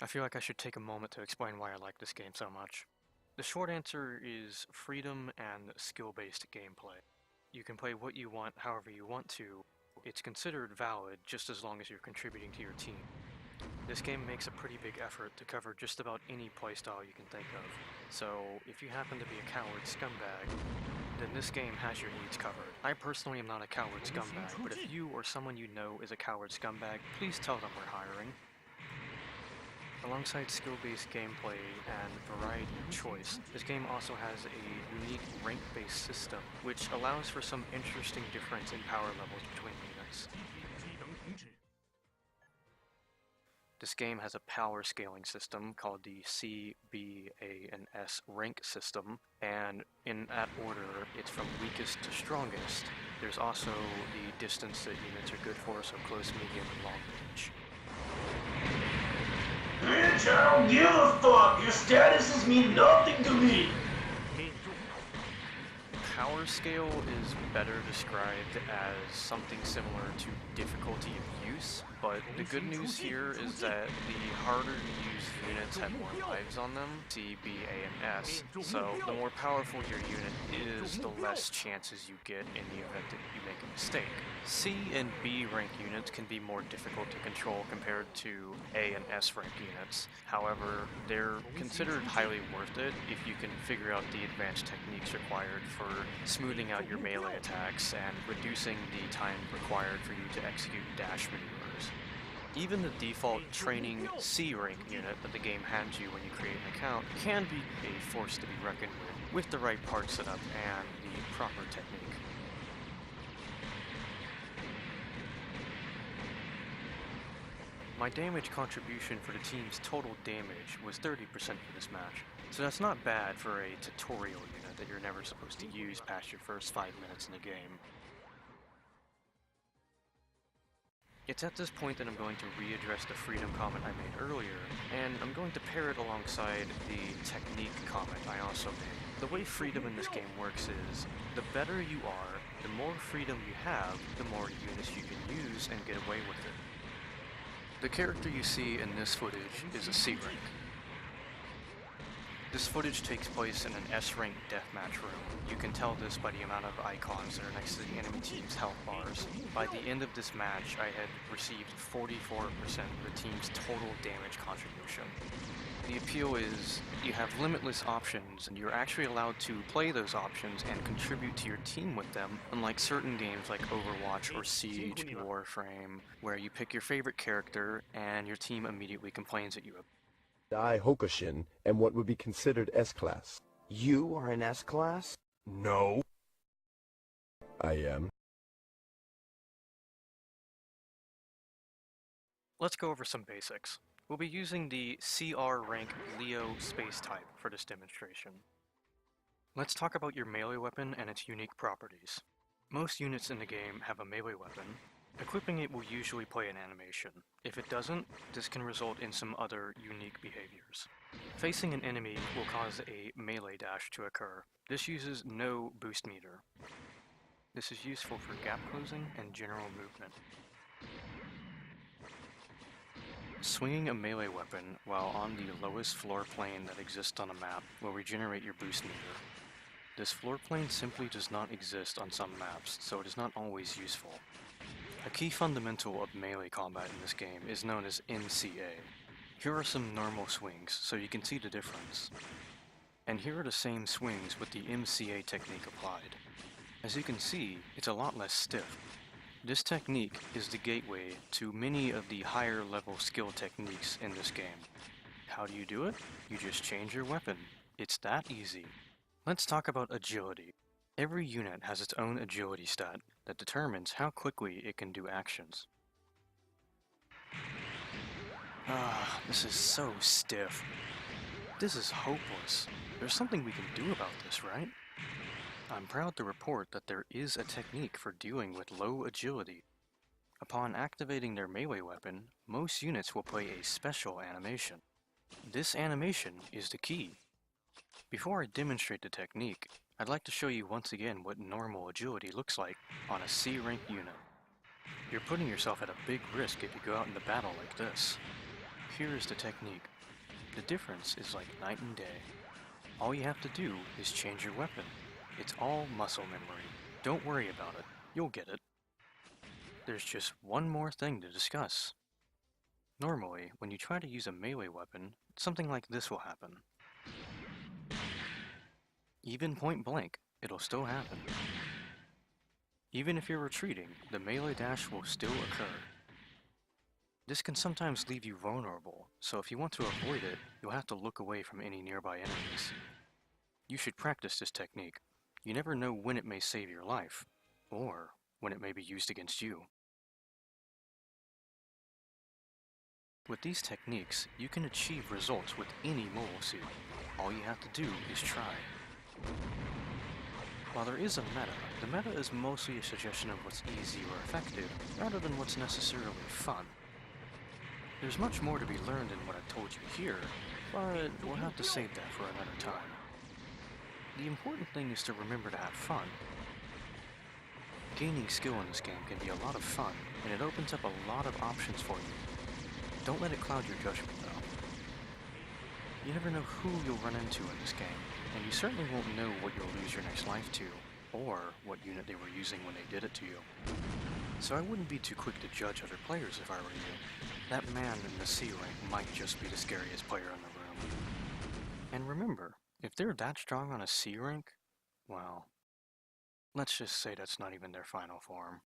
I feel like I should take a moment to explain why I like this game so much. The short answer is freedom and skill-based gameplay. You can play what you want however you want to. It's considered valid just as long as you're contributing to your team. This game makes a pretty big effort to cover just about any playstyle you can think of. So if you happen to be a coward scumbag, then this game has your needs covered. I personally am not a coward scumbag, but if you or someone you know is a coward scumbag, please tell them we're hiring. Alongside skill-based gameplay and variety of choice, this game also has a unique rank-based system, which allows for some interesting difference in power levels between units. This game has a power scaling system called the C, B, A, and S rank system, and in that order, it's from weakest to strongest. There's also the distance that units are good for, so close, medium, and long range. Bitch, I don't give a fuck! Your statuses mean nothing to me! Power scale is better described as something similar to difficulty of use, but the good news here is that the harder to use units have more lives on them, C, B, A, and S, so the more powerful your unit is, the less chances you get in the event that you make a mistake. C and B rank units can be more difficult to control compared to A and S rank units. However, they're considered highly worth it if you can figure out the advanced techniques required for smoothing out your melee attacks and reducing the time required for you to execute dash maneuvers. Even the default training C rank unit that the game hands you when you create an account can be a force to be reckoned with the right part setup and the proper technique. My damage contribution for the team's total damage was 30% for this match, so that's not bad for a tutorial unit that you're never supposed to use past your first 5 minutes in the game. It's at this point that I'm going to readdress the freedom comment I made earlier, and I'm going to pair it alongside the technique comment I also made. The way freedom in this game works is, the better you are, the more freedom you have, the more units you can use and get away with it. The character you see in this footage is a C rank. This footage takes place in an S rank deathmatch room. You can tell this by the amount of icons that are next to the enemy team's health bars. By the end of this match, I had received 44% of the team's total damage contribution. The appeal is, you have limitless options, and you're actually allowed to play those options and contribute to your team with them, unlike certain games like Overwatch or Siege, Warframe, where you pick your favorite character and your team immediately complains at you. I, Hokushin, am what would be considered S-Class. You are an S-Class? No. I am. Let's go over some basics. We'll be using the CR rank Leo space type for this demonstration. Let's talk about your melee weapon and its unique properties. Most units in the game have a melee weapon. Equipping it will usually play an animation. If it doesn't, this can result in some other unique behaviors. Facing an enemy will cause a melee dash to occur. This uses no boost meter. This is useful for gap closing and general movement. Swinging a melee weapon while on the lowest floor plane that exists on a map will regenerate your boost meter. This floor plane simply does not exist on some maps, so it is not always useful. A key fundamental of melee combat in this game is known as MCA. Here are some normal swings, so you can see the difference. And here are the same swings with the MCA technique applied. As you can see, it's a lot less stiff. This technique is the gateway to many of the higher level skill techniques in this game. How do you do it? You just change your weapon. It's that easy. Let's talk about agility. Every unit has its own agility stat that determines how quickly it can do actions. This is so stiff. This is hopeless. There's something we can do about this, right? I'm proud to report that there is a technique for dealing with low agility. Upon activating their melee weapon, most units will play a special animation. This animation is the key. Before I demonstrate the technique, I'd like to show you once again what normal agility looks like on a C rank unit. You're putting yourself at a big risk if you go out into battle like this. Here is the technique. The difference is like night and day. All you have to do is change your weapon. It's all muscle memory. Don't worry about it. You'll get it. There's just one more thing to discuss. Normally, when you try to use a melee weapon, something like this will happen. Even point blank, it'll still happen. Even if you're retreating, the melee dash will still occur. This can sometimes leave you vulnerable, so if you want to avoid it, you'll have to look away from any nearby enemies. You should practice this technique. You never know when it may save your life, or when it may be used against you. With these techniques, you can achieve results with any mobile suit. All you have to do is try. While there is a meta, the meta is mostly a suggestion of what's easy or effective, rather than what's necessarily fun. There's much more to be learned in what I've told you here, but we'll have to save that for another time. The important thing is to remember to have fun. Gaining skill in this game can be a lot of fun, and it opens up a lot of options for you. Don't let it cloud your judgment, though. You never know who you'll run into in this game, and you certainly won't know what you'll lose your next life to, or what unit they were using when they did it to you. So I wouldn't be too quick to judge other players if I were you. That man in the C rank might just be the scariest player in the room. And remember, if they're that strong on a C rank, well, let's just say that's not even their final form.